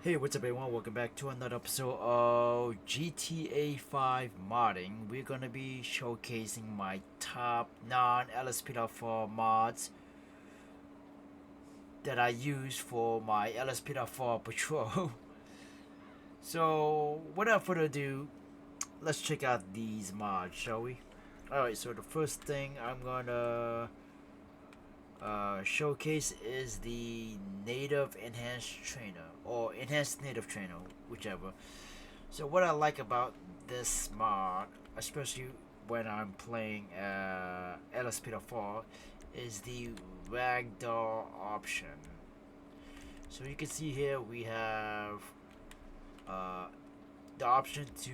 Hey, what's up everyone? Welcome back to another episode of GTA 5 modding. We're gonna be showcasing my top non-LSPDFR mods that I use for my LSPDFR patrol. So, without further ado, let's check out these mods, shall we? Alright, so the first thing I'm gonna showcase is the native enhanced trainer or enhanced native trainer, whichever. So what I like about this mod, especially when I'm playing LSPDFR, is the ragdoll option. So you can see here we have uh, the option to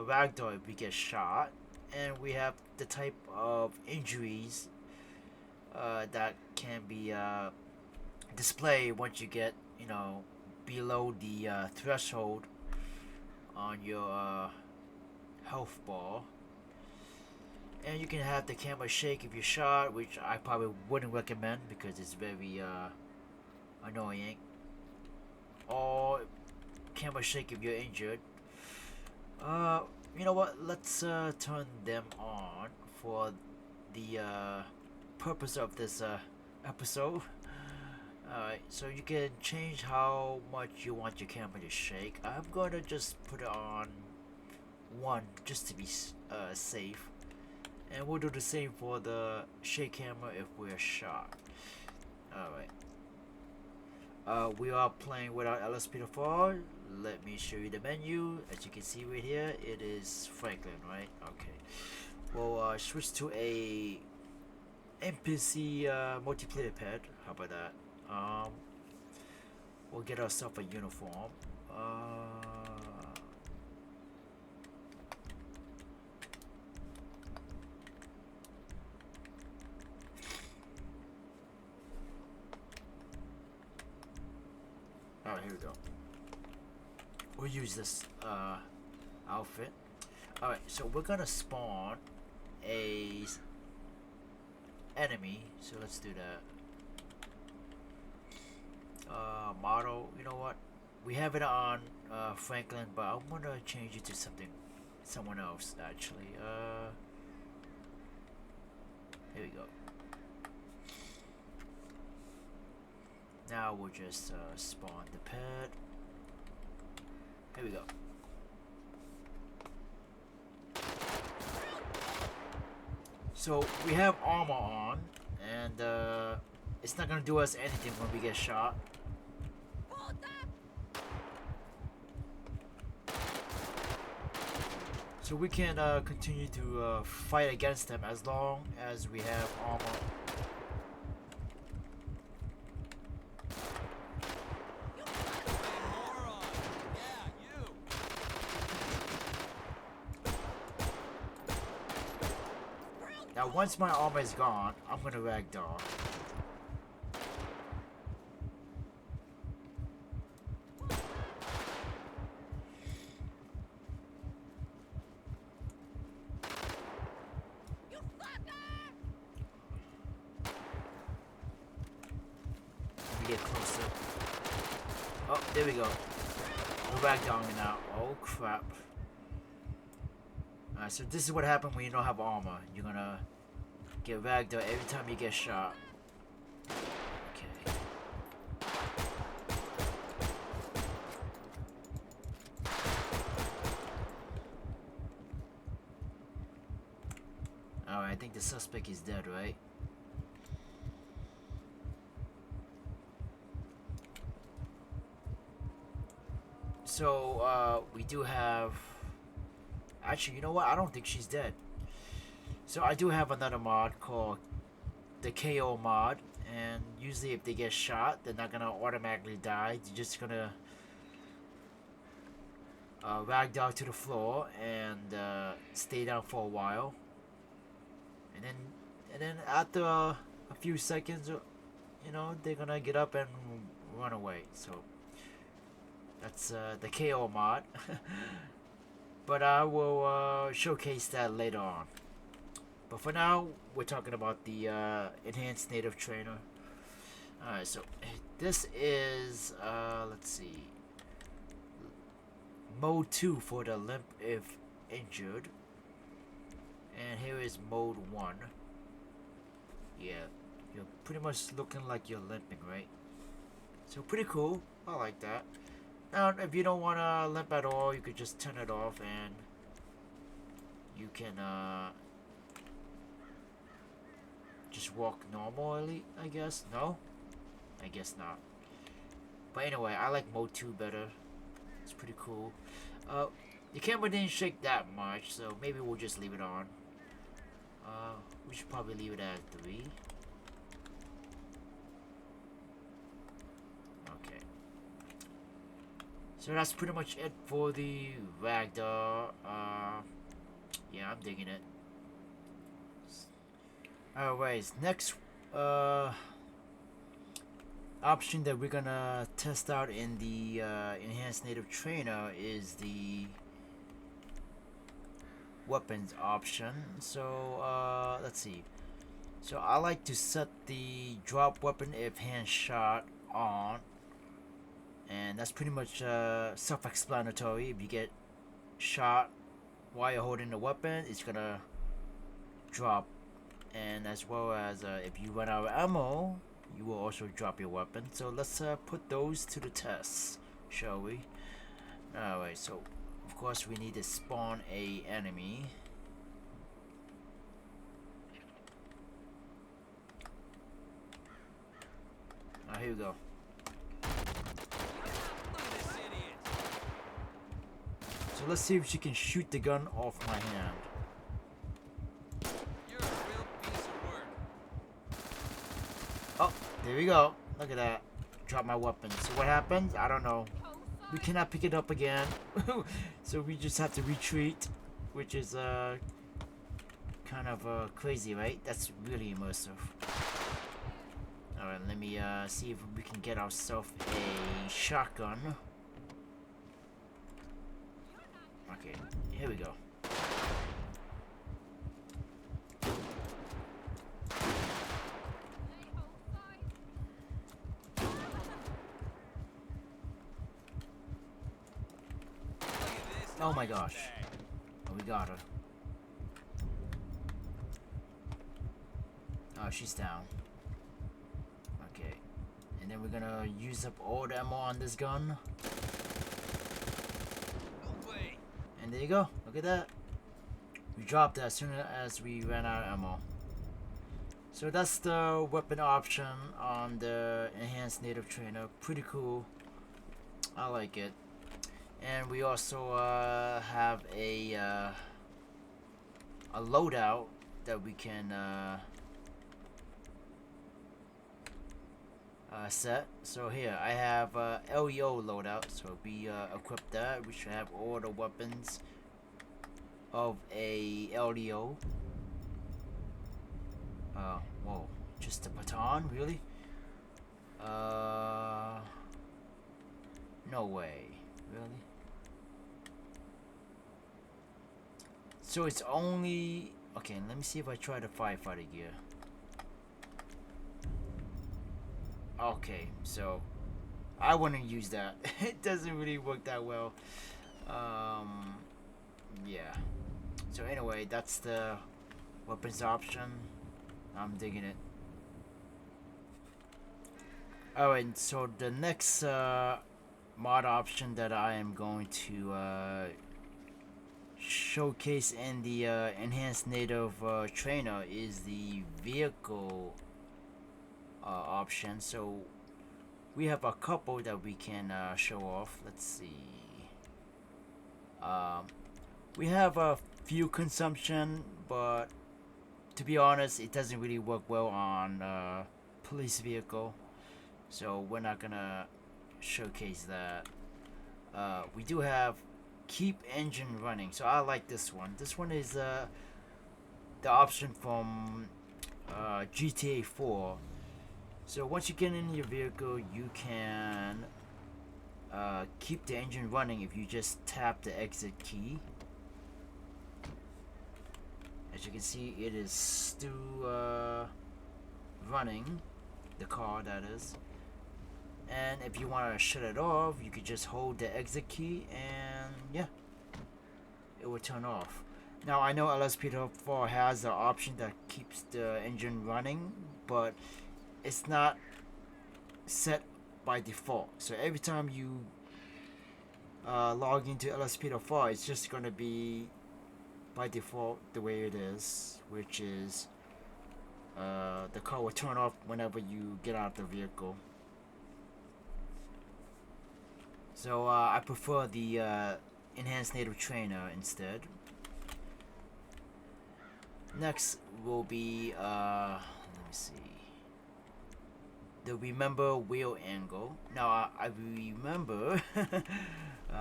ragdoll if we get shot, and we have the type of injuries that can be displayed once you get, below the threshold on your health bar. And you can have the camera shake if you're shot, which I probably wouldn't recommend because it's very annoying. Or camera shake if you're injured. You know what? Let's turn them on for the purpose of this episode. Alright, so you can change how much you want your camera to shake. I'm gonna just put it on 1 just to be safe. And we'll do the same for the shake camera if we're shot. Alright. We are playing without LSPDFR. Let me show you the menu. As you can see right here, it is Franklin, right? Okay. We'll switch to a NPC multiplayer pad. How about that? We'll get ourselves a uniform. Alright, here we go. We'll use this outfit. Alright, so we're gonna spawn a enemy. So let's do that. Model, you know what? We have it on Franklin, but I'm gonna change it to someone else actually. Here we go. Now we'll just spawn the pet. Here we go. So we have armor on, and it's not gonna do us anything when we get shot. So we can continue to fight against them as long as we have armor. Now once my armor is gone, I'm gonna ragdoll. Get closer. Oh, there we go. We're ragdolling now. Oh crap. Alright, so this is what happens when you don't have armor. You're gonna get ragdolled every time you get shot. Okay. Alright, I think the suspect is dead, right? So, we do have... Actually, you know what? I don't think she's dead. So I do have another mod called the KO mod. And usually if they get shot, they're not gonna automatically die. They're just gonna ragdoll to the floor and stay down for a while. And then after a few seconds, you know, they're gonna get up and run away. So that's the KO mod. But I will showcase that later on. But for now, we're talking about the enhanced native trainer. Alright, so this is, let's see. mode 2 for the limp if injured. And here is mode 1. Yeah, you're pretty much looking like you're limping, right? So pretty cool. I like that. Now, if you don't want to limp at all, you could just turn it off and you can just walk normally, I guess. No? I guess not. But anyway, I like mode 2 better. It's pretty cool. The camera didn't shake that much, so maybe we'll just leave it on. We should probably leave it at 3. Okay. So that's pretty much it for the Ragdoll. Yeah, I'm digging it. Alright, next option that we're gonna test out in the Enhanced Native Trainer is the weapons option. So let's see. So I like to set the drop weapon if hand shot on, and that's pretty much self-explanatory. If you get shot while you're holding the weapon, it's gonna drop, and as well as if you run out of ammo, you will also drop your weapon. So let's put those to the test, shall we? Alright, so of course we need to spawn a enemy. Here we go. So let's see if she can shoot the gun off my hand. You're a real piece of work. Oh, there we go. Look at that. Drop my weapon. So what happens? I don't know. We cannot pick it up again. So we just have to retreat, which is kind of crazy, right? That's really immersive. Alright, let me see if we can get ourselves a shotgun. Okay, here we go. Oh my gosh. Oh, we got her. Oh, she's down. Okay. And then we're gonna use up all the ammo on this gun. And there you go. Look at that. We dropped it as soon as we ran out of ammo. So that's the weapon option on the Enhanced Native Trainer. Pretty cool. I like it. And we also have a loadout that we can set. So here I have LEO loadout. So we equip that. We should have all the weapons of a LEO. Whoa, just a baton, really? No way, really? So it's only... Okay, let me see if I try the firefighter gear. Okay, so I wouldn't use that. It doesn't really work that well. Yeah. So anyway, that's the weapons option. I'm digging it. Alright, so the next mod option that I am going to showcase in the Enhanced Native Trainer is the vehicle option. So we have a couple that we can show off. Let's see. We have a fuel consumption, but to be honest, it doesn't really work well on police vehicle, so we're not gonna showcase that. We do have keep engine running, so I like this one. This one is the option from GTA 4. So once you get in your vehicle, you can keep the engine running if you just tap the exit key. As you can see, it is still running, the car that is. And if you want to shut it off, you could just hold the exit key and yeah, it will turn off. Now I know LSPDFR has the option that keeps the engine running, but it's not set by default. So every time you log into LSPDFR, it's just going to be by default the way it is, which is the car will turn off whenever you get out of the vehicle. So I prefer the enhanced native trainer instead. Next will be let me see, the remember wheel angle. Now I remember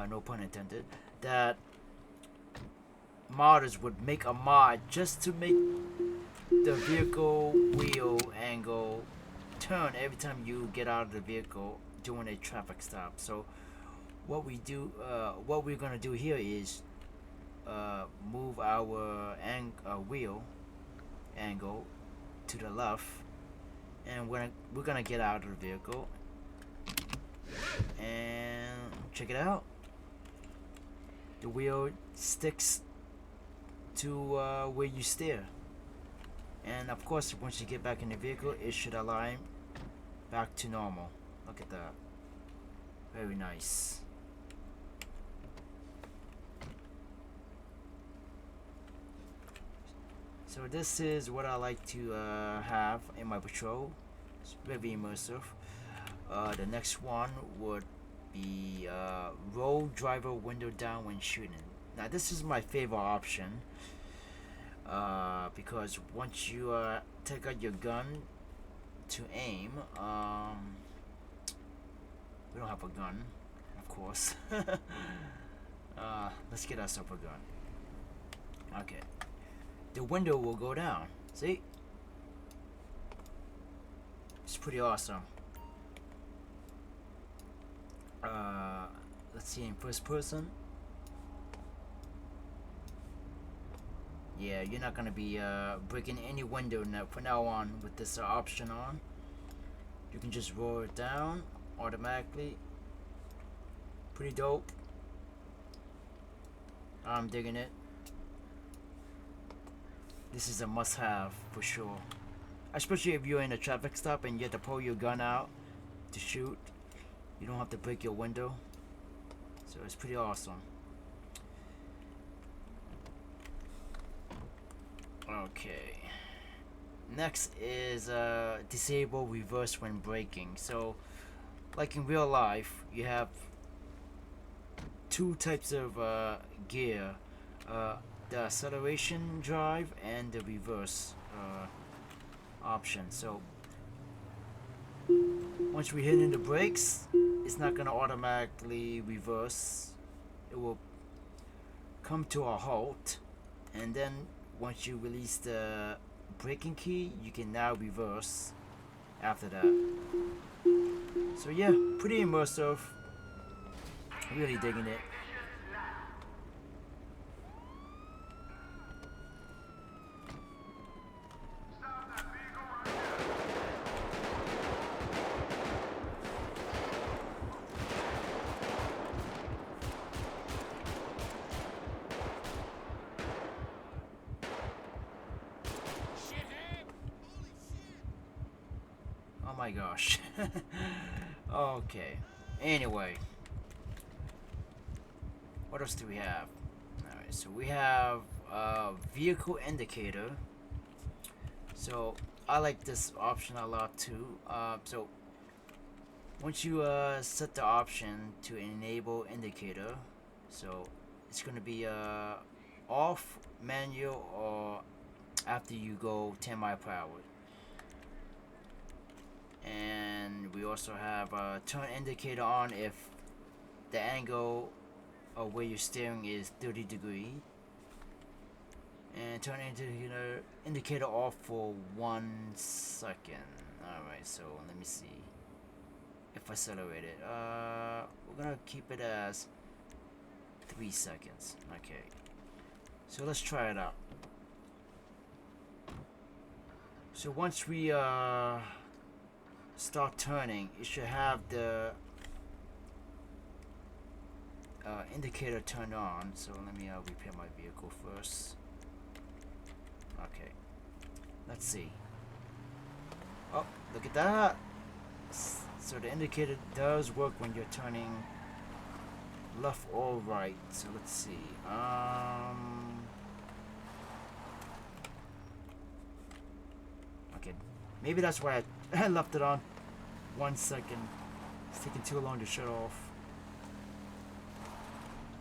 no pun intended, that modders would make a mod just to make the vehicle wheel angle turn every time you get out of the vehicle during a traffic stop. So what we're gonna do here is move our wheel angle to the left, and we're gonna get out of the vehicle and check it out. The wheel sticks to where you steer, and of course once you get back in the vehicle it should align back to normal. Look at that, very nice. So this is what I like to have in my patrol. It's very immersive. The next one would be roll driver window down when shooting. Now this is my favorite option because once you take out your gun to aim, we don't have a gun, of course. Let's get ourselves a gun. Okay. The window will go down. See? It's pretty awesome. Let's see in first person. Yeah, you're not gonna be breaking any window now from now on with this option on. You can just roll it down automatically. Pretty dope. I'm digging it. This is a must-have for sure, especially if you're in a traffic stop and you have to pull your gun out to shoot. You don't have to break your window, so it's pretty awesome. Okay, next is disable reverse when braking. So like in real life, you have two types of gear, the acceleration drive and the reverse option. So once we hit in the brakes, it's not going to automatically reverse. It will come to a halt, and then once you release the braking key, you can now reverse after that. So yeah, pretty immersive. Really digging it. Oh my gosh. Okay. Anyway. What else do we have? Alright, so we have vehicle indicator. So I like this option a lot too. So once you set the option to enable indicator, so it's going to be off, manual, or after you go 10 miles per hour. And we also have turn indicator on if the angle of where you're steering is 30 degrees, and turn indicator off for 1 second. Alright, so let me see if I accelerate it. We're gonna keep it as 3 seconds. Okay, so let's try it out. So once we start turning, it should have the indicator turned on. So let me repair my vehicle first. Okay, let's see. Oh, look at that. So the indicator does work when you're turning left or right. So let's see. Okay, maybe that's why I left it on. 1 second. It's taking too long to shut off.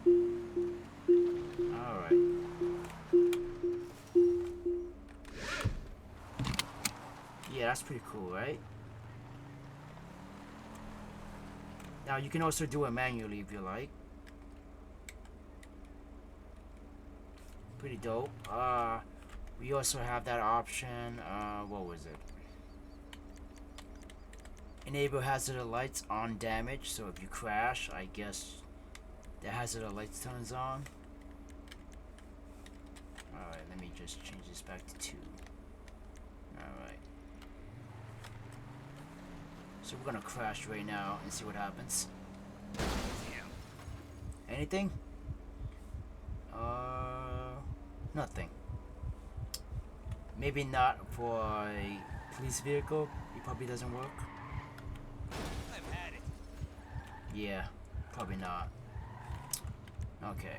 Alright. Yeah, that's pretty cool, right? Now you can also do it manually if you like. Pretty dope. We also have that option. What was it? Enable hazard lights on damage. So if you crash, I guess the hazard lights turns on. Alright, let me just change this back to 2. Alright. So we're gonna crash right now and see what happens. Anything? Nothing. Maybe not for a police vehicle. It probably doesn't work. I've had it. Yeah, probably not. Okay.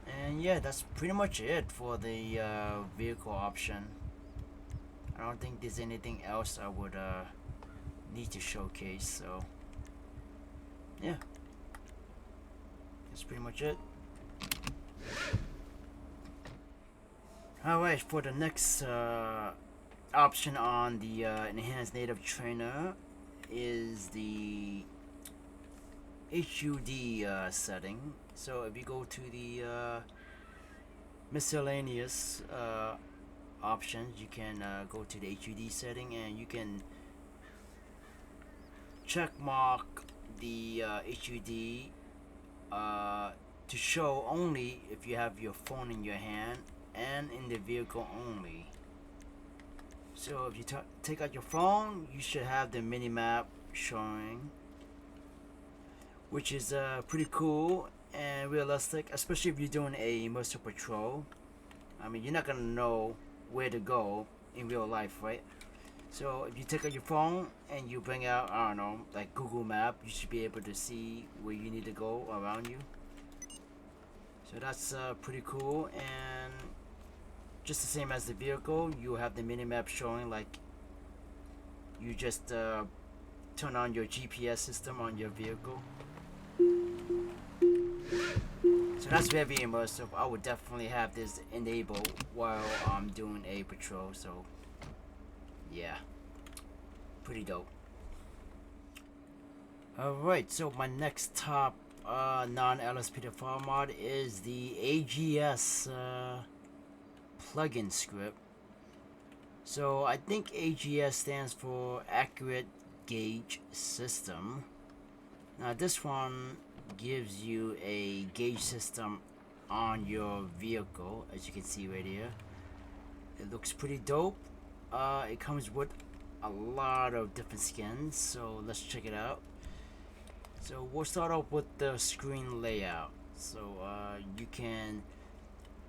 And yeah, that's pretty much it for the vehicle option. I don't think there's anything else I would need to showcase, so yeah, that's pretty much it. Alright, for the next option on the enhanced native trainer is the HUD setting. So if you go to the miscellaneous options, you can go to the HUD setting and you can check mark the HUD to show only if you have your phone in your hand and in the vehicle only. So if you take out your phone, you should have the mini map showing, which is pretty cool and realistic, especially if you're doing a immersive patrol. I mean, you're not gonna know where to go in real life, right? So if you take out your phone and you bring out, I don't know, like Google Map, you should be able to see where you need to go around you. So that's pretty cool. And just the same as the vehicle, you have the minimap showing, like you just turn on your GPS system on your vehicle. So that's very immersive. I would definitely have this enabled while I'm doing a patrol. So yeah, pretty dope. Alright, so my next top non-LSPDFR mod is the AGS plugin script. So I think AGS stands for Accurate Gauge System. Now this one gives you a gauge system on your vehicle, as you can see right here. It looks pretty dope. It comes with a lot of different skins, so let's check it out. So we'll start off with the screen layout. So you can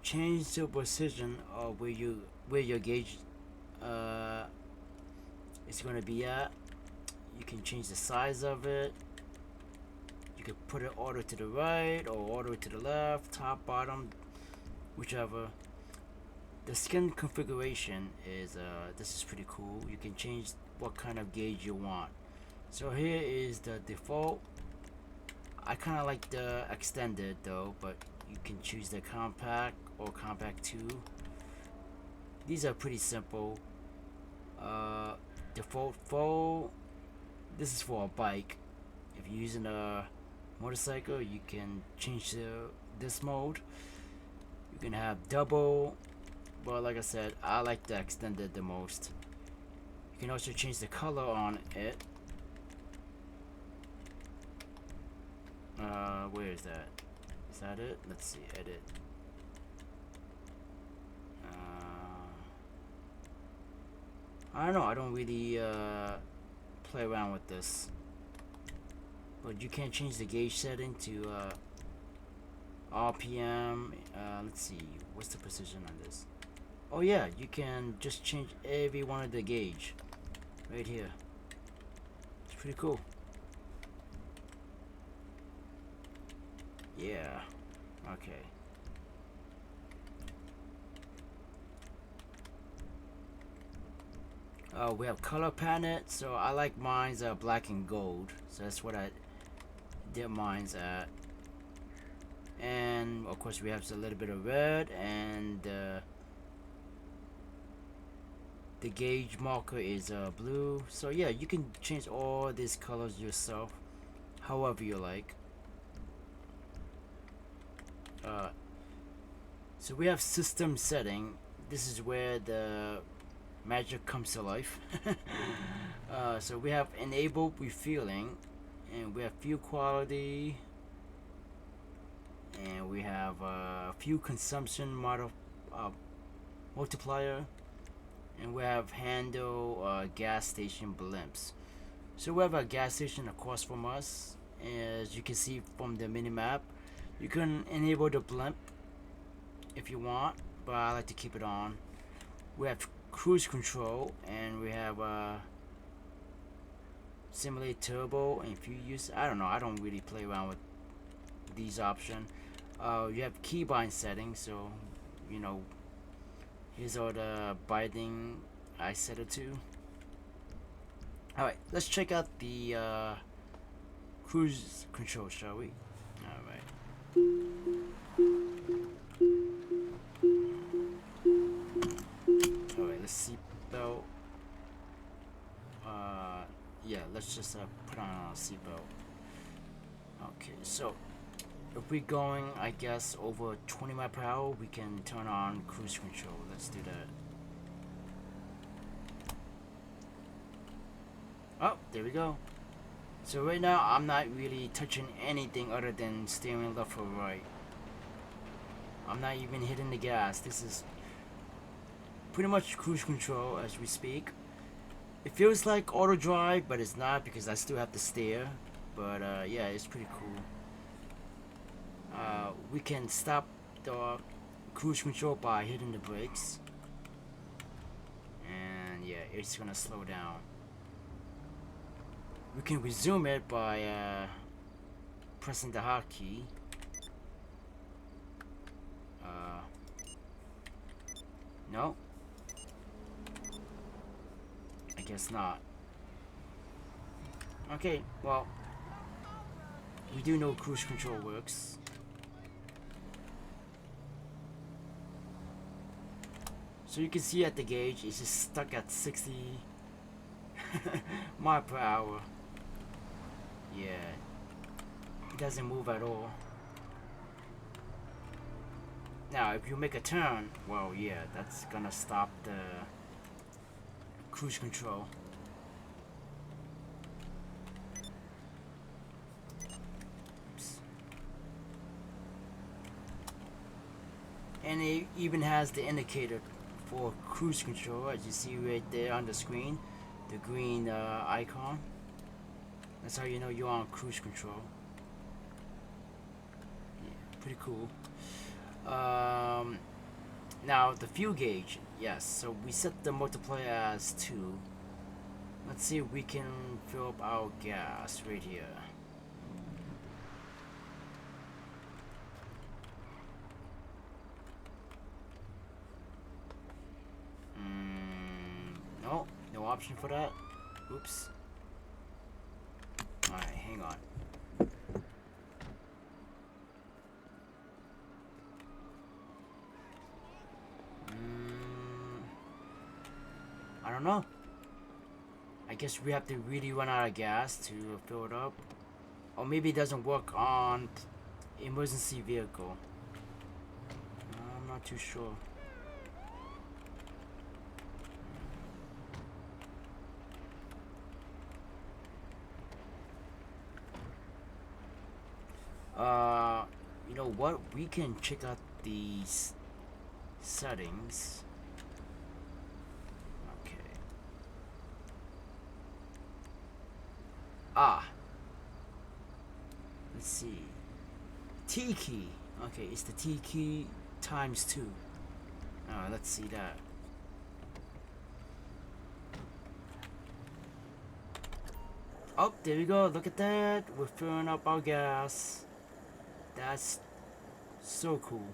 change the position of where your gauge is going to be at. You can change the size of it. You can put it order to the right or order to the left, top, bottom, whichever. The skin configuration is this is pretty cool. You can change what kind of gauge you want. So here is the default. I kind of like the extended though, but you can choose the compact or compact 2. These are pretty simple. Default full. This is for a bike. If you're using a motorcycle, you can change this mode. You can have double, but like I said, I like the extended the most. You can also change the color on it. Where is that? Is that it? Let's see, edit. I don't know. I don't really play around with this. But you can change the gauge setting to RPM. Let's see. What's the precision on this? Oh yeah, you can just change every one of the gauge right here. It's pretty cool. Yeah. Okay. We have color palette, so I like mine's black and gold, so that's what I did mine's at. And of course we have a little bit of red, and the gauge marker is blue. So yeah, you can change all these colors yourself, however you like. So we have system setting. This is where the magic comes to life. So we have enable refueling, and we have fuel quality, and we have fuel consumption multiplier, and we have handle gas station blimps. So we have a gas station across from us. As you can see from the mini map, you can enable the blimp if you want, but I like to keep it on. We have cruise control, and we have simulate turbo and fuel use. I don't know, I don't really play around with these options. You have keybind settings, so you know, here's all the binding I set it to. Alright, let's check out the cruise control, shall we? Alright. Alright, let's seatbelt. Yeah, let's just put on a seatbelt. Okay, so if we're going, I guess, over 20 miles per hour, we can turn on cruise control. Let's do that. Oh, there we go. So right now, I'm not really touching anything other than steering left or right. I'm not even hitting the gas. This is pretty much cruise control as we speak. It feels like auto drive, but it's not because I still have to steer. But yeah, it's pretty cool. We can stop the cruise control by hitting the brakes, and yeah, it's gonna slow down. We can resume it by pressing the hotkey. No, I guess not. Okay, well, we do know cruise control works. So you can see at the gauge, it's just stuck at 60 miles per hour. Yeah, it doesn't move at all. Now, if you make a turn, well, yeah, that's gonna stop the cruise control. Oops. And it even has the indicator for cruise control, as you see right there on the screen, the green icon. That's how you know you're on cruise control. Yeah, pretty cool. Now the fuel gauge, yes, so we set the multiplier as 2. Let's see if we can fill up our gas right here. No, no option for that. Oops. Alright, hang on. I don't know. I guess we have to really run out of gas to fill it up. Or maybe it doesn't work on emergency vehicle. I'm not too sure. You know what? We can check out these settings. Okay. Ah, let's see. T key. Okay, it's the T key times 2. Let's see that. Oh, there we go. Look at that. We're filling up our gas. That's so cool.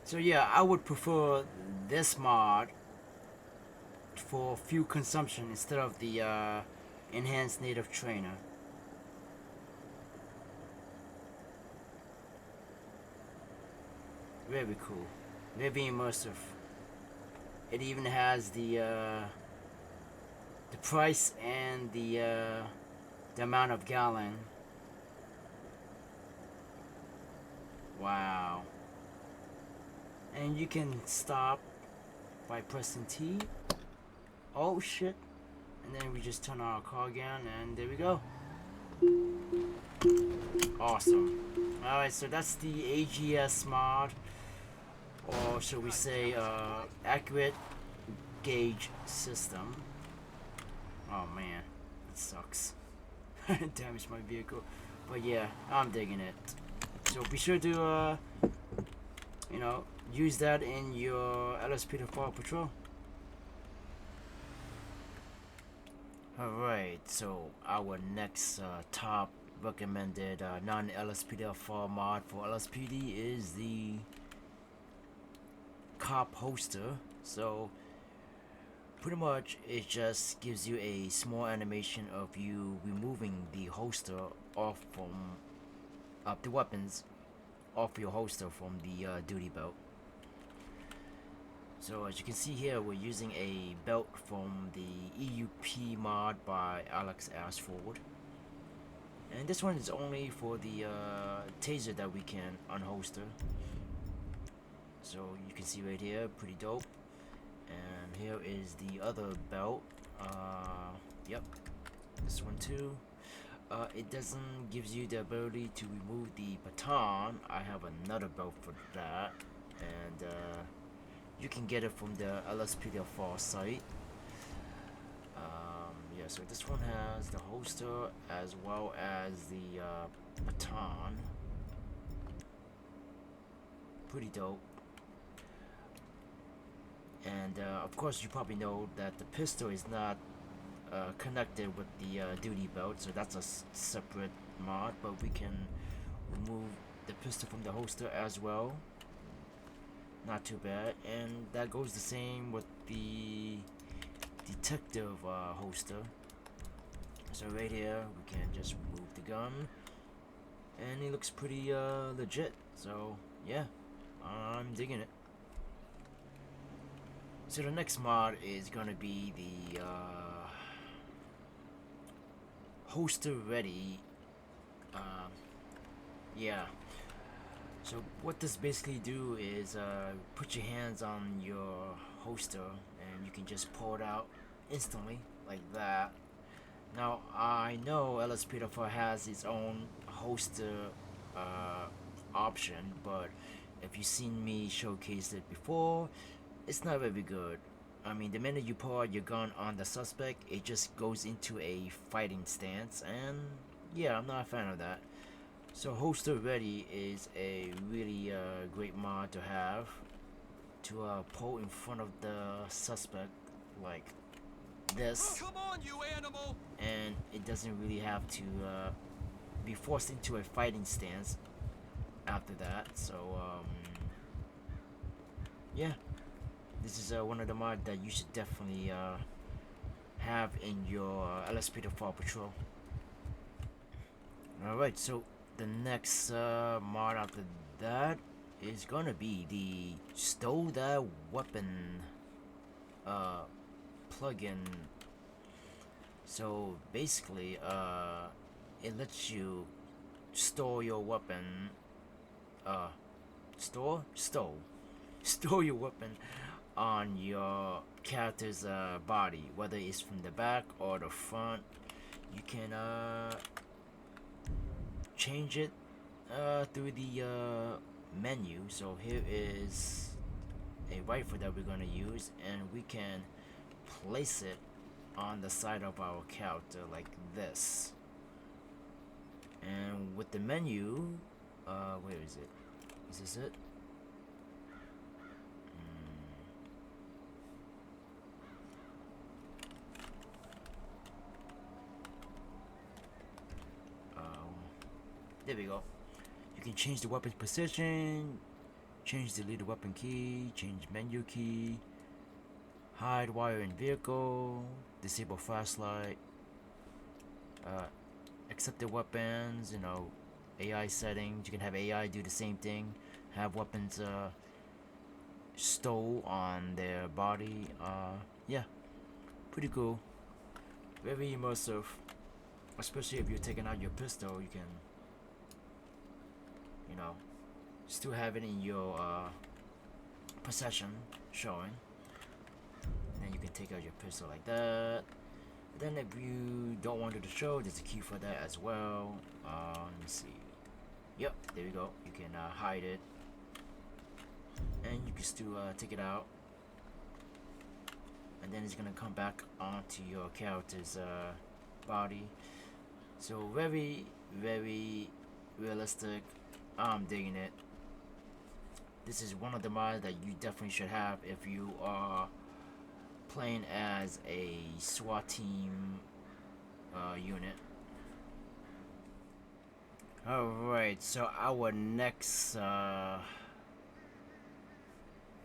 So yeah, I would prefer this mod for fuel consumption instead of the enhanced native trainer. Very cool. Very immersive. It even has the price and the amount of gallon. Wow. And you can stop by pressing T. Oh shit. And then we just turn our car again and there we go. Awesome. Alright, so that's the AGS mod. Or should we say accurate gauge system. Oh man, that sucks. Damaged my vehicle. But yeah, I'm digging it. So be sure to you know, use that in your LSPDFR patrol. Alright, so our next top recommended non-LSPDFR mod for LSPD is the cop holster. So pretty much it just gives you a small animation of you removing the holster off from the weapons off your holster from the duty belt. So as you can see here, we're using a belt from the EUP mod by Alex Ashford, and this one is only for the taser that we can unholster. So you can see right here, pretty dope. And here is the other belt. Yep, this one too. It doesn't gives you the ability to remove the baton. I have another belt for that, and you can get it from the LSPDFR site. Yeah, so this one has the holster as well as the baton. Pretty dope. And of course you probably know that the pistol is not connected with the duty belt, so that's a separate mod, but we can remove the pistol from the holster as well. Not too bad. And that goes the same with the detective holster. So right here we can just remove the gun and it looks pretty legit. So yeah, I'm digging it. So the next mod is gonna be the holster ready. Yeah. So what this basically do is put your hands on your holster and you can just pull it out instantly like that. Now I know LSPDFR has its own holster option, but if you've seen me showcase it before, it's not very good. I mean, the minute you pull out your gun on the suspect, it just goes into a fighting stance, and yeah, I'm not a fan of that. So holster ready is a really great mod to have to pull in front of the suspect like this. Come on, you animal! And it doesn't really have to be forced into a fighting stance after that. So yeah, this is one of the mods that you should definitely have in your LSPDFR patrol. Alright, so the next mod after that is gonna be the Stow That Weapon plugin. So basically it lets you store your weapon store your weapon on your character's body, whether it's from the back or the front. You can change it through the menu. So here is a rifle that we're gonna use, and we can place it on the side of our character like this. And with the menu, where is it? Is this it? There we go. You can change the weapon's position, change the leader weapon key, change menu key, hide wire in vehicle, disable flashlight, accept the weapons, you know, AI settings. You can have AI do the same thing, have weapons stole on their body. Yeah, pretty cool. Very immersive. Especially if you're taking out your pistol, you can, you know, still have it in your possession showing. And then you can take out your pistol like that. Then if you don't want it to show, there's a key for that as well. Let me see. Yep, there we go. You can hide it. And you can still take it out. And then it's gonna come back onto your character's body. So very, very realistic. I'm digging it. This is one of the mods that you definitely should have if you are playing as a SWAT team unit. Alright, so our next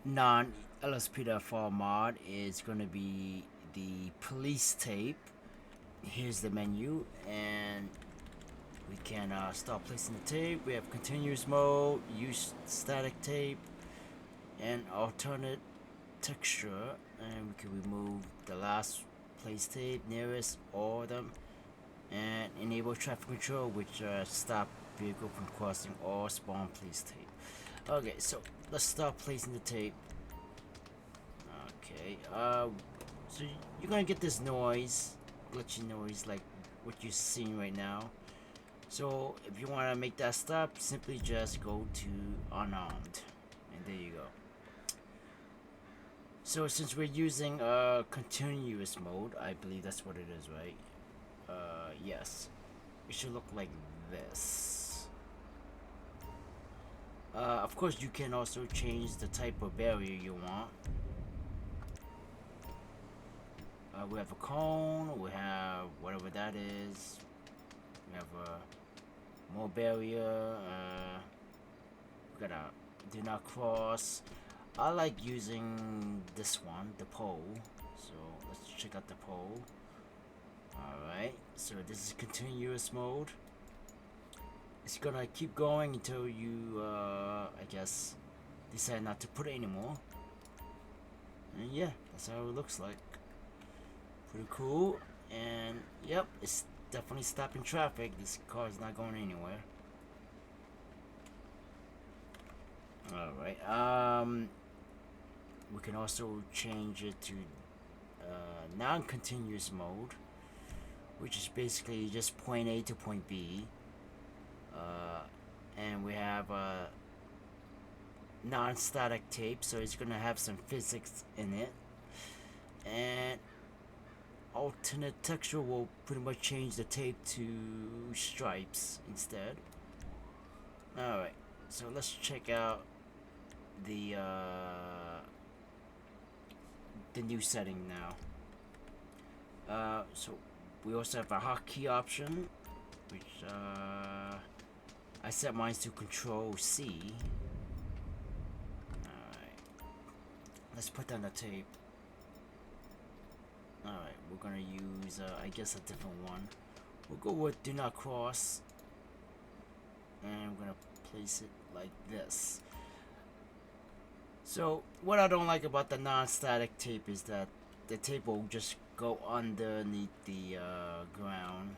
non-LSPDFR mod is going to be the police tape. Here's the menu, and we can start placing the tape. We have continuous mode, use static tape, and alternate texture, and we can remove the last place tape, nearest, all of them, and enable traffic control, which stop vehicle from crossing all spawn place tape. Okay, so let's start placing the tape. Okay, so you're gonna get this noise, glitchy noise, like what you're seeing right now. So if you want to make that stop, simply just go to unarmed, and there you go. So since we're using continuous mode, I believe that's what it is, right? Yes, it should look like this. Of course, you can also change the type of barrier you want. We have a cone, we have whatever that is. We have more barrier. We got a do not cross. I like using this one, the pole. So let's check out the pole. Alright, so this is continuous mode. It's gonna keep going until you, I guess, decide not to put it anymore. And yeah, that's how it looks like. Pretty cool. And yep, it's definitely stopping traffic. This car is not going anywhere. Alright, we can also change it to non-continuous mode, which is basically just point A to point B. And we have non-static tape, so it's gonna have some physics in it. And alternate texture will pretty much change the tape to stripes instead. Alright, so let's check out the new setting now. So we also have a hotkey option, which I set mine to Control C. Alright, let's put down the tape. Alright, we're gonna use I guess a different one. We'll go with do not cross, and we're gonna place it like this. So what I don't like about the non-static tape is that the tape will just go underneath the ground,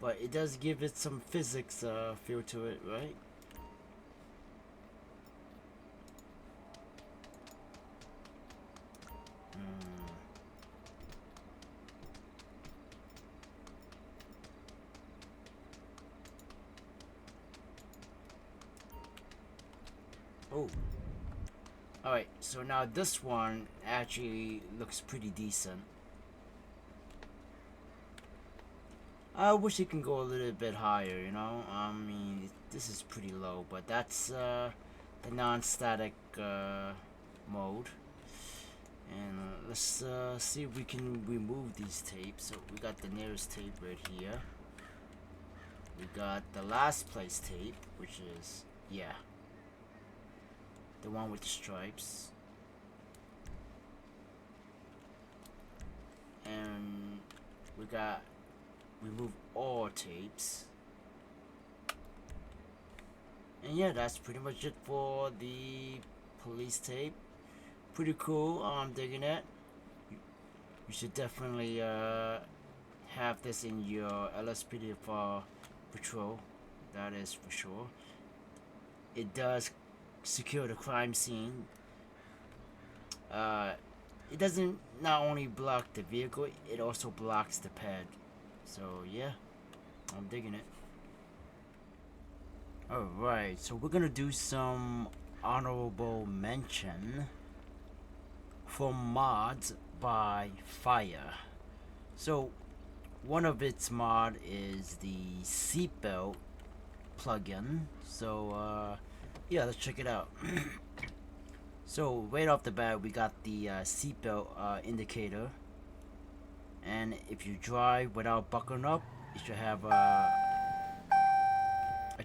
but it does give it some physics feel to it, right? Oh. Alright, so now this one actually looks pretty decent. I wish it can go a little bit higher, you know? I mean, this is pretty low, but that's the non-static mode. And let's see if we can remove these tapes. So we got the nearest tape right here. We got the last place tape, which is, yeah, the one with the stripes. And we got remove all tapes. And yeah, that's pretty much it for the police tape. Pretty cool. I'm digging it. You should definitely have this in your LSPDFR patrol. That is for sure. It does secure the crime scene. It doesn't not only block the vehicle, it also blocks the pad. So yeah, I'm digging it. Alright, so we're gonna do some honorable mention for mods by Fire. So one of its mod is the seatbelt plugin. So yeah, let's check it out. So right off the bat, we got the seatbelt indicator, and if you drive without buckling up, it should have a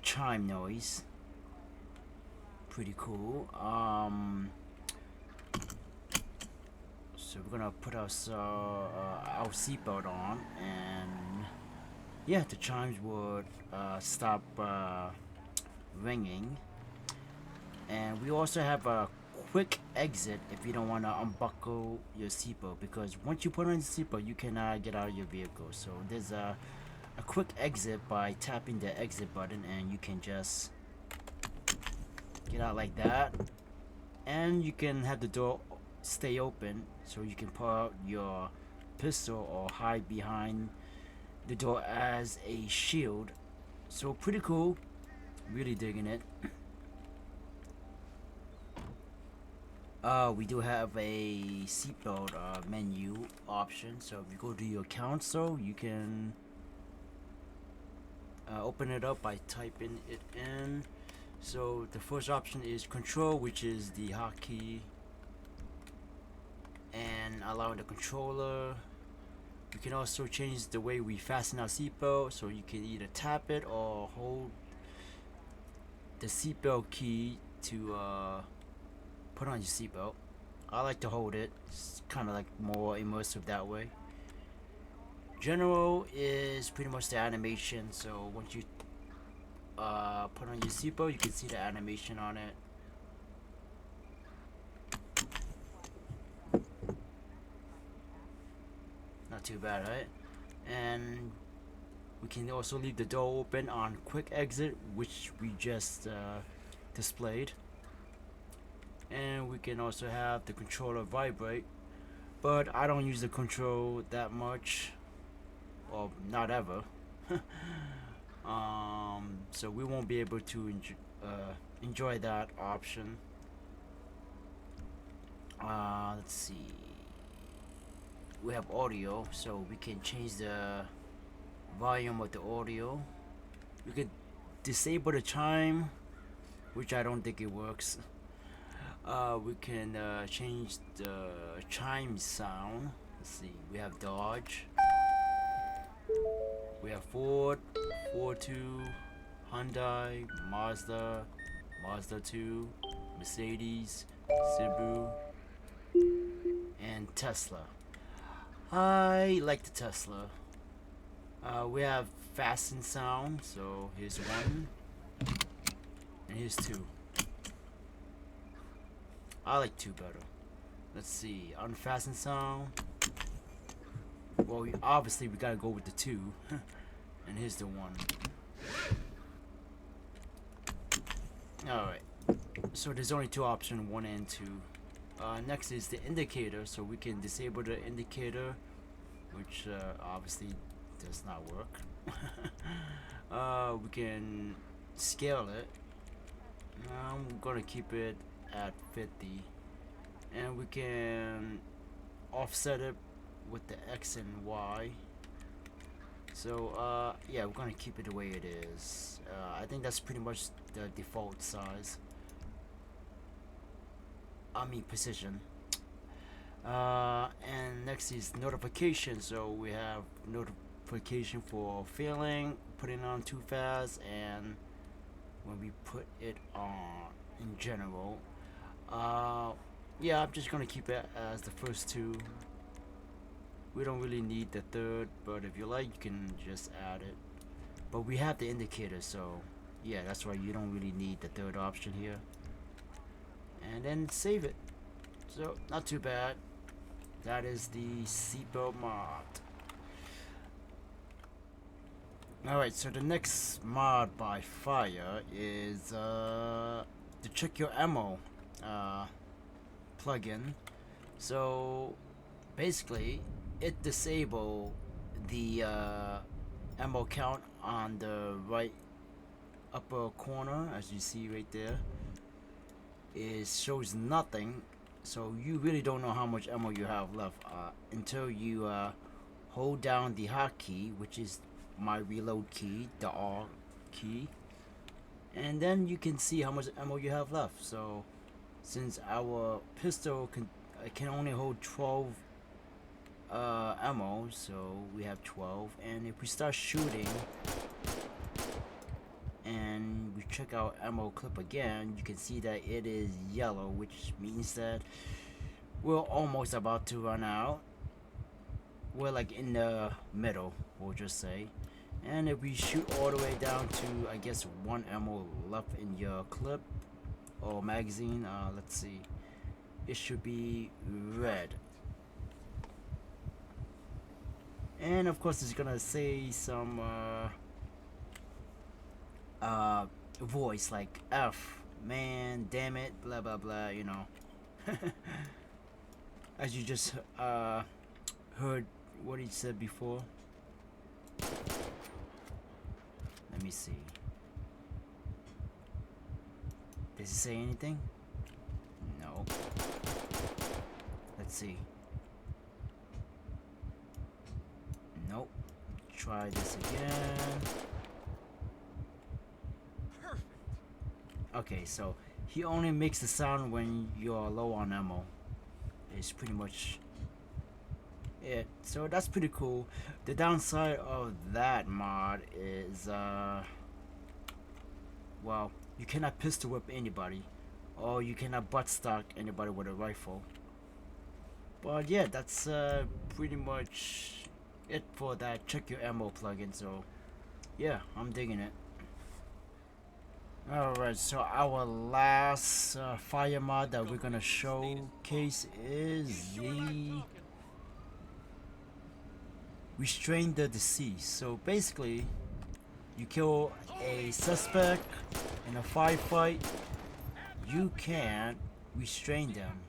chime noise. Pretty cool. So we're gonna put our seatbelt on, and yeah, the chimes would stop ringing. And we also have a quick exit if you don't want to unbuckle your seatbelt, because once you put on the seatbelt, you cannot get out of your vehicle. So there's a quick exit by tapping the exit button, and you can just get out like that. And you can have the door stay open, so you can pull out your pistol or hide behind the door as a shield. So pretty cool. Really digging it. We do have a seatbelt menu option. So if you go to your console, you can open it up by typing it in. So the first option is control, which is the hotkey, and allowing the controller. You can also change the way we fasten our seatbelt, so you can either tap it or hold the seatbelt key to put on your seatbelt. I like to hold it. It's kind of like more immersive that way. General is pretty much the animation, so once you put on your seatbelt, you can see the animation on it. Not too bad, right? And we can also leave the door open on quick exit, which we just displayed. And we can also have the controller vibrate, but I don't use the control that much, or not ever. So we won't be able to enjoy that option. Let's see. We have audio, so we can change the volume of the audio. We could disable the chime, which I don't think it works. We can change the chime sound. Let's see. We have Dodge. We have Ford, Ford 2, Hyundai, Mazda, Mazda 2, Mercedes, Subaru, and Tesla. I like the Tesla. We have fasten sound, so here's one, and here's two. I like two better. Let's see, unfasten sound. Well, obviously we gotta go with the two, and here's the one. Alright, so there's only two options, 1 and 2. Next is the indicator, so we can disable the indicator, which obviously does not work. We can scale it. I'm gonna keep it at 50, and we can offset it with the X and Y. So yeah, we're gonna keep it the way it is. I think that's pretty much the default size. I mean position. And next is notification. So we have notification for failing, putting on too fast, and when we put it on in general. Yeah, I'm just gonna keep it as the first two. We don't really need the third, but if you like, you can just add it. But we have the indicator, so yeah, that's why you don't really need the third option here. And then save it. So not too bad. That is the seatbelt mod. Alright, so the next mod by Fire is to check your ammo plugin. So basically, it disable the ammo count on the right upper corner, as you see right there. It shows nothing, so you really don't know how much ammo you have left until you hold down the hotkey, which is my reload key, the R key, and then you can see how much ammo you have left. So since our pistol can only hold 12 ammo, so we have 12, and if we start shooting and we check our ammo clip again, you can see that it is yellow, which means that we're almost about to run out. We're like in the middle, we'll just say. And if we shoot all the way down to, I guess, 1 ammo left in your clip or magazine, let's see, it should be red. And of course it's gonna say some voice like F, man, damn it, blah blah blah, you know. As you just heard what he said before. Let me see. Does he say anything? No. Let's see. Nope. Try this again. Perfect. Okay, so he only makes the sound when you're low on ammo. It's pretty much it. So that's pretty cool. The downside of that mod is well, you cannot pistol whip anybody, or you cannot butt stock anybody with a rifle. But yeah, that's pretty much it for that check your ammo plugin. So yeah, I'm digging it. Alright, so our last fire mod that we're gonna showcase is the restrain the deceased. So basically, you kill a suspect in a firefight, you can restrain them.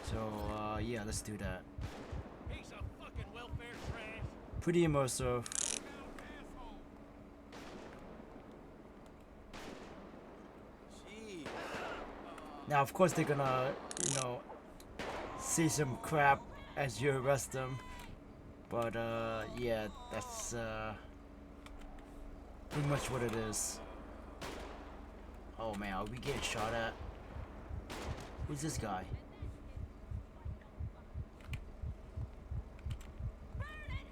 So yeah, let's do that. Piece of fucking welfare trash. Pretty immersive. Gee. Now, of course, they're gonna, you know, say some crap as you arrest them. But yeah, that's pretty much what it is. Oh man, are we getting shot at? Who's this guy?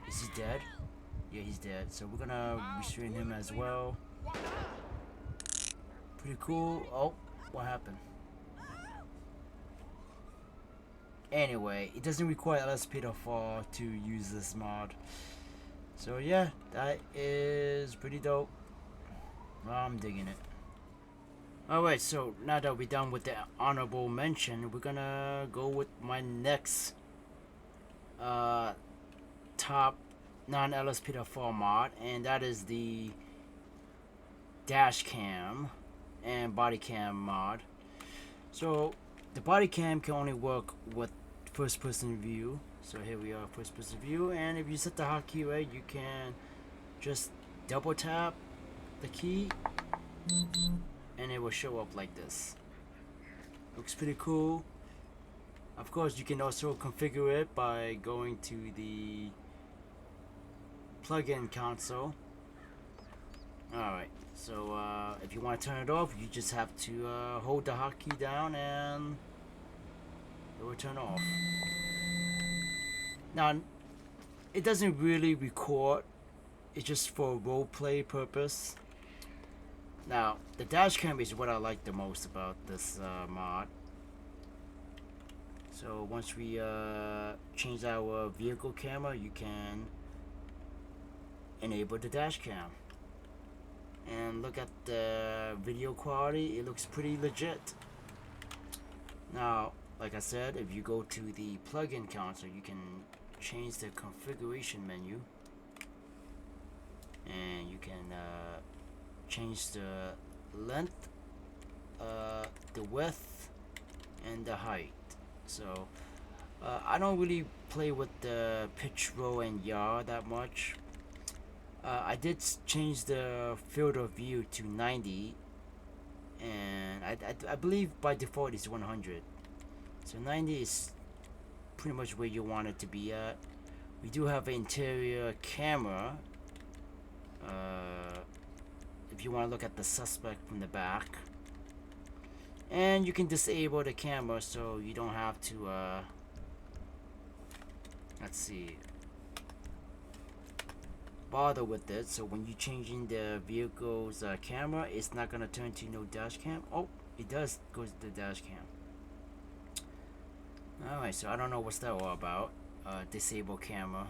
Is he dead? Yeah, he's dead. So we're gonna restrain him as well. Pretty cool. Oh, what happened? Anyway, it doesn't require LSPDFR to use this mod. So yeah, that is pretty dope. I'm digging it. Alright, so now that we're done with the honorable mention, we're gonna go with my next top non-LSPDFR mod, and that is the dash cam and body cam mod. So the body cam can only work with first person view. So here we are, first person view, and if you set the hotkey right, you can just double tap the key and it will show up like this. Looks pretty cool. Of course, you can also configure it by going to the plug-in console. Alright, so if you want to turn it off, you just have to hold the hotkey down and it will turn off. Now, it doesn't really record, it's just for roleplay purpose. Now, the dash cam is what I like the most about this mod. So once we change our vehicle camera, you can enable the dash cam. And look at the video quality, it looks pretty legit. Now, like I said, if you go to the plugin console, you can change the configuration menu. And you can change the length, the width, and the height. So, I don't really play with the pitch, roll, and yaw that much. I did change the field of view to 90, and I believe by default it's 100. So 90 is pretty much where you want it to be at. We do have an interior camera. If you want to look at the suspect from the back, and you can disable the camera so you don't have to let's see, bother with it. So when you're changing the vehicle's camera, it's not gonna turn to no dash cam. Oh, it does go to the dash cam. Alright, so I don't know what's that all about. Disable camera.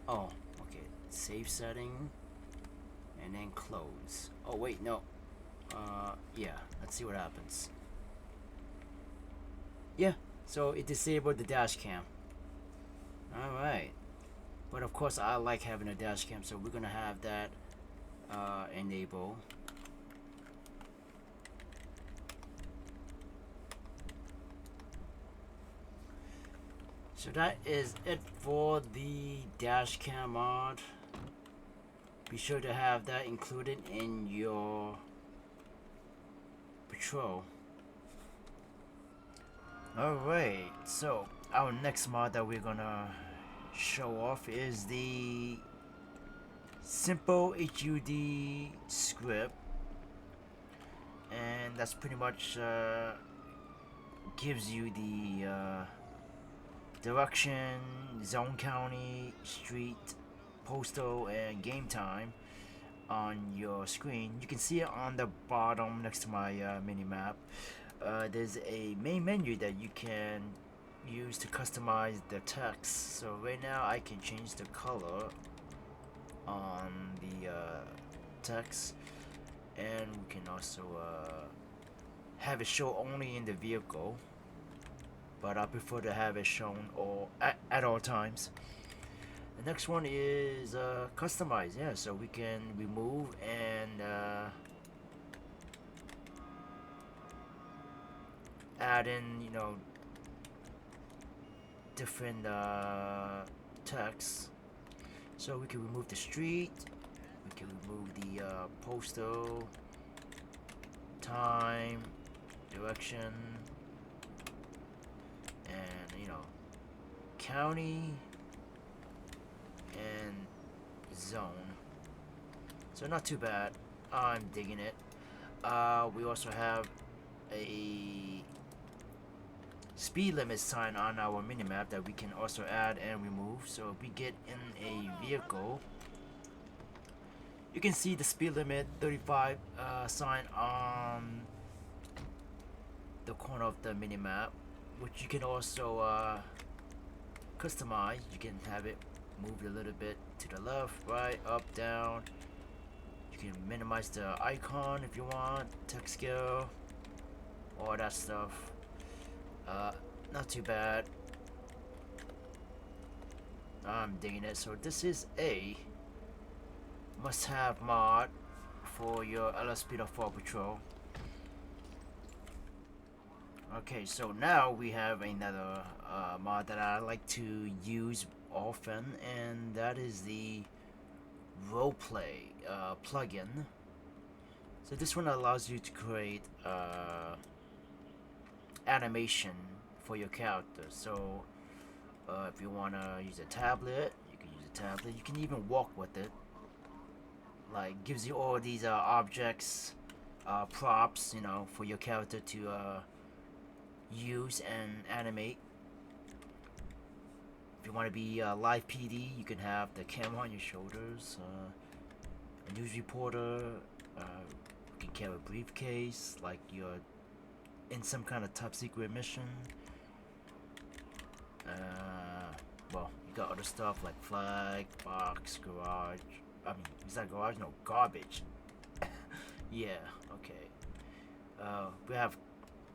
Oh, okay. Save setting and then close. Oh wait, no. Yeah, let's see what happens. Yeah, so it disabled the dash cam. Alright. But of course I like having a dash cam, so we're gonna have that enable. So that is it for the dash cam mod. Be sure to have that included in your patrol. Alright, so our next mod that we're gonna show off is the simple HUD script, and that's pretty much gives you the direction, zone, county, street, postal, and game time on your screen. You can see it on the bottom next to my mini map. There's a main menu that you can use to customize the text. So right now I can change the color on the text, and we can also have it show only in the vehicle, but I prefer to have it shown at all times. The next one is customize. Yeah, so we can remove and add in, you know, different text. So we can remove the street, we can remove the postal, time, direction, and, you know, county and zone. So not too bad. I'm digging it. We also have a speed limit sign on our minimap that we can also add and remove. So if we get in a vehicle, you can see the speed limit 35 sign on the corner of the minimap, which you can also customize. You can have it moved a little bit to the left, right, up, down. You can minimize the icon if you want, text scale, all that stuff. Not too bad. I'm digging it. So this is a must-have mod for your LSPDFR patrol. Okay, so now we have another mod that I like to use often, and that is the roleplay plugin. So this one allows you to create animation for your character. So if you want to use a tablet, you can use a tablet. You can even walk with it. Like, gives you all these objects, props, you know, for your character to use and animate. If you want to be live PD, you can have the camera on your shoulders. A news reporter. You can carry a briefcase, like you're in some kind of top secret mission. Well, you got other stuff like flag, box, garage. I mean, is that garage? No, garbage. Yeah, okay. We have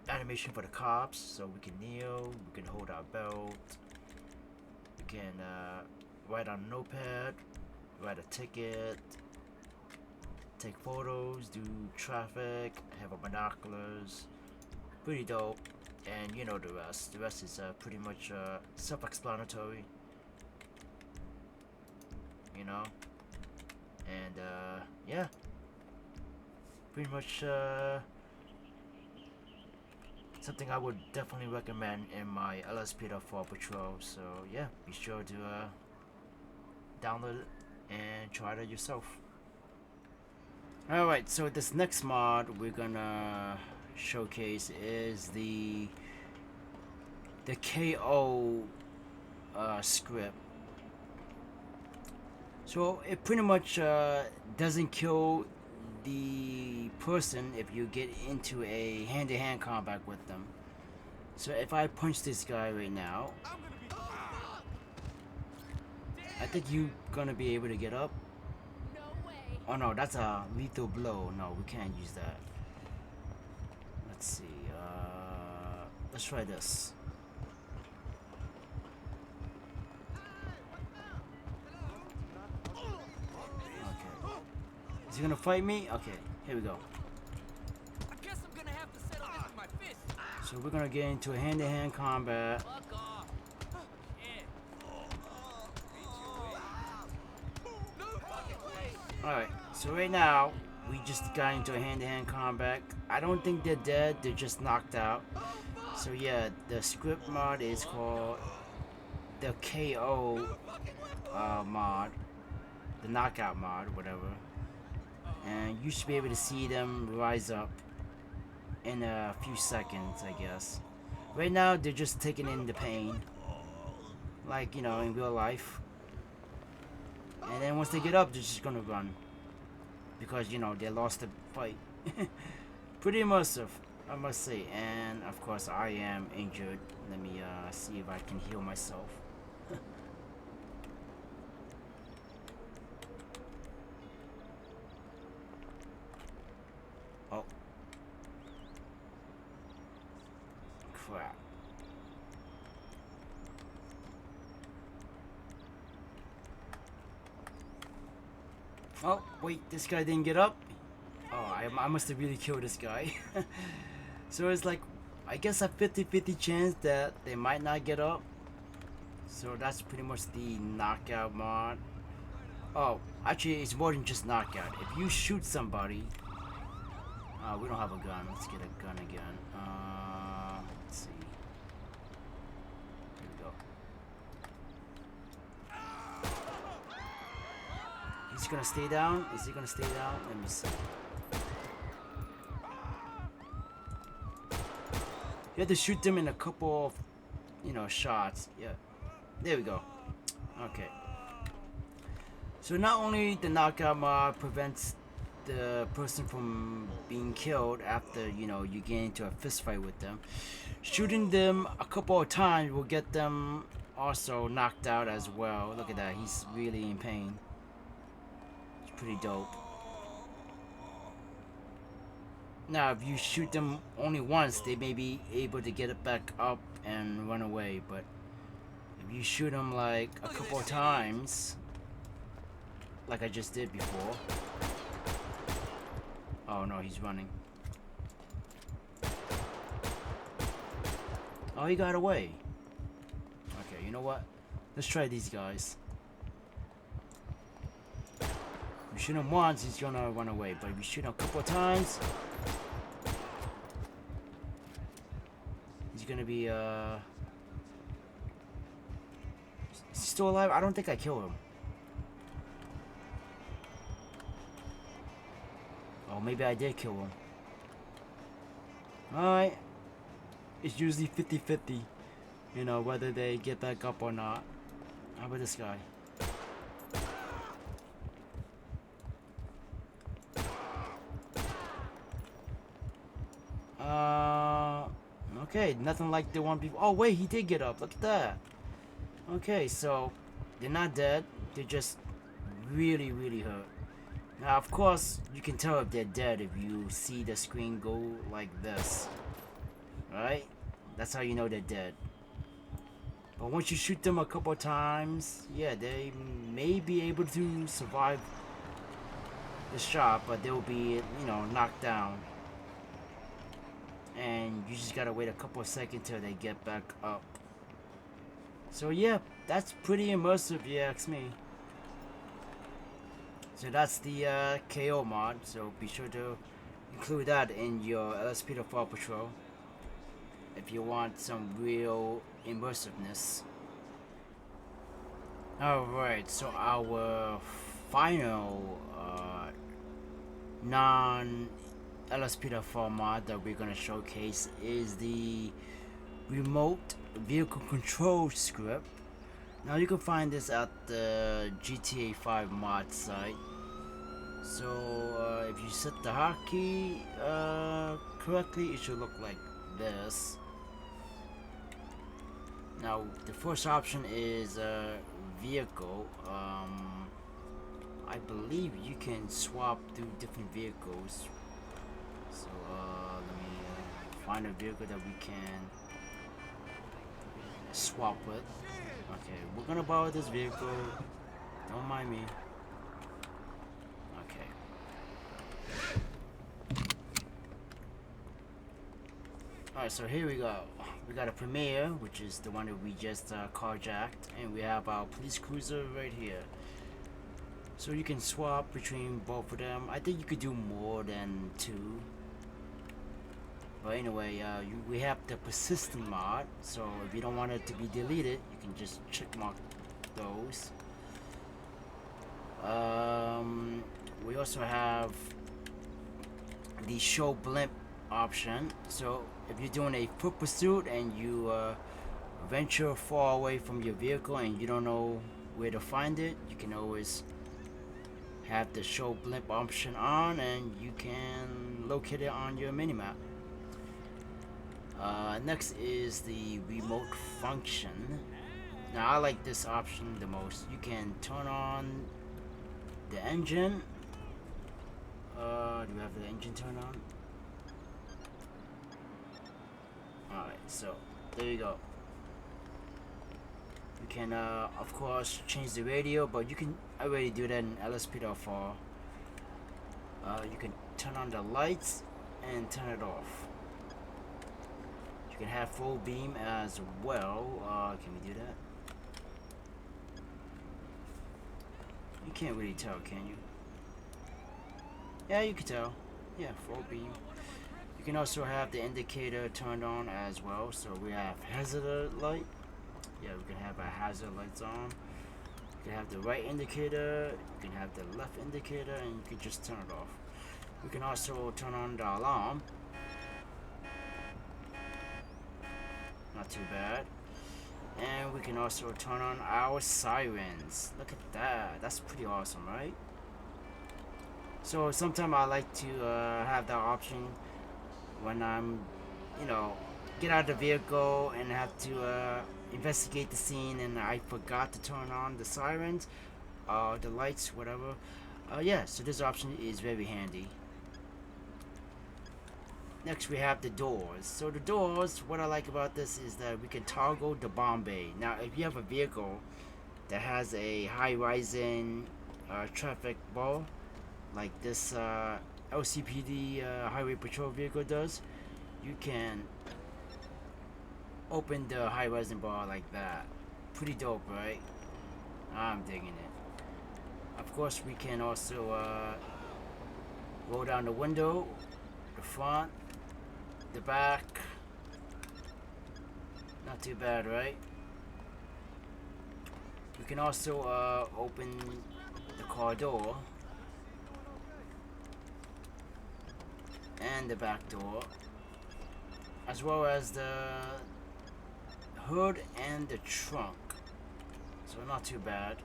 animation for the cops, so we can kneel, we can hold our belt, we can write on a notepad, write a ticket, take photos, do traffic, have our binoculars. Pretty dope. And you know the rest. The rest is pretty much self-explanatory. You know? And yeah. Pretty much something I would definitely recommend in my LSPDFR patrol. So yeah, be sure to download it and try it out yourself. Alright, so this next mod we're gonna showcase is the KO script. So it pretty much doesn't kill the person if you get into a hand-to-hand combat with them. So if I punch this guy right now, I think you're gonna be able to get up. Oh no, that's a lethal blow. No, we can't use that. Let's see. Let's try this. Okay. Is he gonna fight me? Okay, here we go. I guess I'm gonna have to settle this with my fist. So we're gonna get into a hand-to-hand combat. Fuck off. Alright, so right now, we just got into a hand-to-hand combat. I don't think they're dead, they're just knocked out. So yeah, the script mod is called the KO mod. The knockout mod, whatever. And you should be able to see them rise up in a few seconds, I guess. Right now, they're just taking in the pain. Like, you know, in real life. And then once they get up, they're just gonna run. Because, you know, they lost the fight. Pretty immersive, I must say. And, of course, I am injured. Let me see if I can heal myself. Oh. Crap. Oh, wait, this guy didn't get up? Oh, I must have really killed this guy. So it's like, I guess a 50-50 chance that they might not get up. So that's pretty much the knockout mod. Oh, actually it's more than just knockout. If you shoot somebody... we don't have a gun. Let's get a gun again. Let's see. Here we go. He's gonna stay down? Is he gonna stay down? Let me see. You have to shoot them in a couple of, you know, shots. Yeah. There we go. Okay. So not only the knockout mod prevents the person from being killed after, you know, you get into a fist fight with them, shooting them a couple of times will get them also knocked out as well. Look at that. He's really in pain. It's pretty dope. Now, if you shoot them only once, they may be able to get it back up and run away. But if you shoot them like a couple of times, like I just did before. Oh no, he's running. Oh, he got away. Okay, you know what? Let's try these guys. If you shoot him once, he's gonna run away. But if you shoot him a couple of times... he's gonna be is he still alive? I don't think I killed him. Oh, maybe I did kill him. Alright. It's usually 50-50. You know, whether they get back up or not. How about this guy? Okay, nothing like the one before. Oh, wait, he did get up. Look at that. Okay, so they're not dead. They're just really, really hurt. Now, of course, you can tell if they're dead if you see the screen go like this. Right? That's how you know they're dead. But once you shoot them a couple times, yeah, they may be able to survive the shot, but they'll be, you know, knocked down. And you just gotta wait a couple of seconds till they get back up. So yeah, that's pretty immersive if you ask me. So that's the KO mod, so be sure to include that in your LSPDFR patrol if you want some real immersiveness. Alright, so our final non-LSPDFR mod that we're gonna showcase is the remote vehicle control script. Now you can find this at the GTA 5 mod site. So if you set the hotkey correctly, it should look like this. Now the first option is vehicle. I believe you can swap through different vehicles. So let me find a vehicle that we can swap with. Okay, we're gonna borrow this vehicle. Don't mind me. Okay. Alright, so here we go. We got a Premier, which is the one that we just carjacked, and we have our police cruiser right here. So you can swap between both of them. I think you could do more than two. But anyway, we have the persistent mod, so if you don't want it to be deleted, you can just check mark those. We also have the show blimp option. So if you're doing a foot pursuit and you venture far away from your vehicle and you don't know where to find it, you can always have the show blimp option on and you can locate it on your minimap. Next is the remote function. Now I like this option the most. You can turn on the engine. Do we have the engine turned on? Alright, so there you go. You can of course change the radio, but you can already do that in LSPDFR. You can turn on the lights and turn it off. You can have full beam as well. Can we do that? You can't really tell, can you? Yeah, you can tell. Yeah, full beam. You can also have the indicator turned on as well. So we have hazard light. Yeah, we can have our hazard lights on. You can have the right indicator. You can have the left indicator, and you can just turn it off. We can also turn on the alarm. Not too bad. And we can also turn on our sirens. Look at that. That's pretty awesome, right? So sometimes I like to have that option when I'm, you know, get out of the vehicle and have to investigate the scene and I forgot to turn on the sirens, the lights, whatever. Yeah, so this option is very handy. Next we have the doors. So the doors, what I like about this is that we can toggle the bomb bay. Now if you have a vehicle that has a high rising traffic bar, like this LCPD highway patrol vehicle does, you can open the high rising bar like that. Pretty dope, right? I'm digging it. Of course we can also roll down the window, the front, the back, Not too bad, right? We can also open the car door and the back door, as well as the hood and the trunk. So not too bad.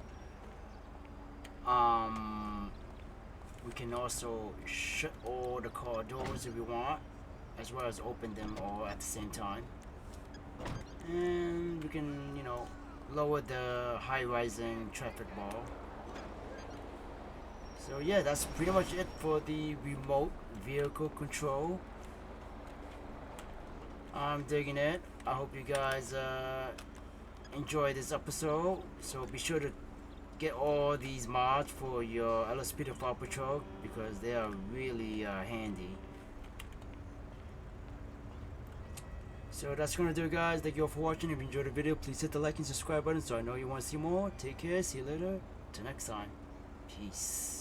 We can also shut all the car doors if we want, as well as open them all at the same time. And we can, you know, lower the high rising traffic bar. So yeah, that's pretty much it for the remote vehicle control. I'm digging it. I hope you guys enjoy this episode. So be sure to get all these mods for your LSPDFR patrol because they are really handy. So that's gonna do it, guys. Thank you all for watching. If you enjoyed the video, please hit the like and subscribe button so I know you want to see more. Take care. See you later. Till next time. Peace.